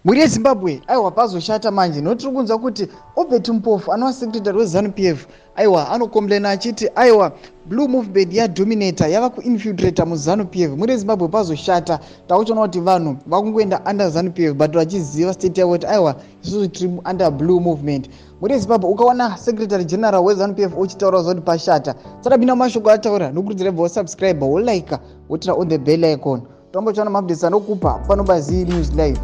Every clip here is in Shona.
Muri Zimbabwe aiwa pazoshata manje notiri kunzwa kuti Obert Mpofu anova secretary weZanu PF aiwa anokomplaina achiti aiwa blue movement yadominator yava kuinfiltrata muZanu PF. Muri Zimbabwe pazoshata takuchiona kuti vanhu vakungoenda under ZANU PF but vachiziva state yavo kuti aiwa isusu tiri under blue movement. Muri Zimbabwe ukaona secretary general weZanu PF uchitaura kuti pashata sadabina mashoko ataura nokurudzira vosubscribe wolike wotira on the bell icon tombochiona maupdates anokupa panobazi news live.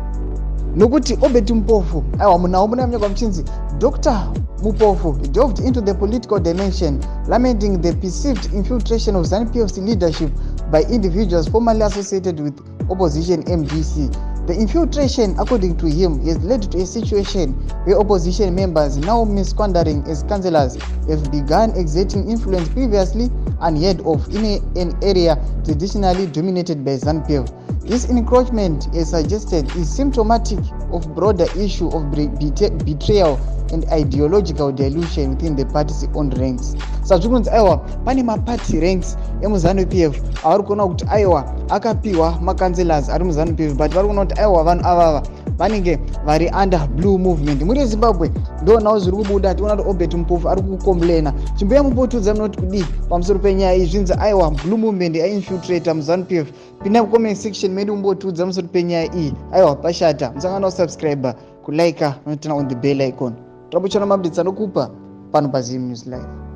Nokuti Obert Mpofu aiwa munawo muna mnyaka mchinzi Dr. Mpofu delved into the political dimension, lamenting the perceived infiltration of ZANU PF's leadership by individuals formerly associated with opposition MDC. The infiltration, according to him, has led to a situation where opposition members, now misquandering as councillors, have begun exerting influence previously unheard of in an area traditionally dominated by ZANU PF. This encroachment, as suggested, is symptomatic of broader issue of betrayal and ideological dilution within the party's own ranks. Sazvikunzi aiwa pane maparty ranks emuZANU PF avari kuona kuti aiwa akapiwa makancelors ari muZANU PF but vari kuona kuti aiwa vanhu avava vanenge vari under blue movement. Muri Zimbabwe ndonawo zviri kubuda tiona kuti Obert Mpofu ari kukomplaina chimboya mupotudza munoti kudii pamusoro penyaya iyi zvinzi aiwa blue movement yainfiltrata muZANU PF. Pinda mucomment section medu mumbotudza musoro penyaya iyi aiwa pashata musangana kusubscribe kulike notina on the bell icon. Torambochiona maupdates anokupa pano paZim News Live.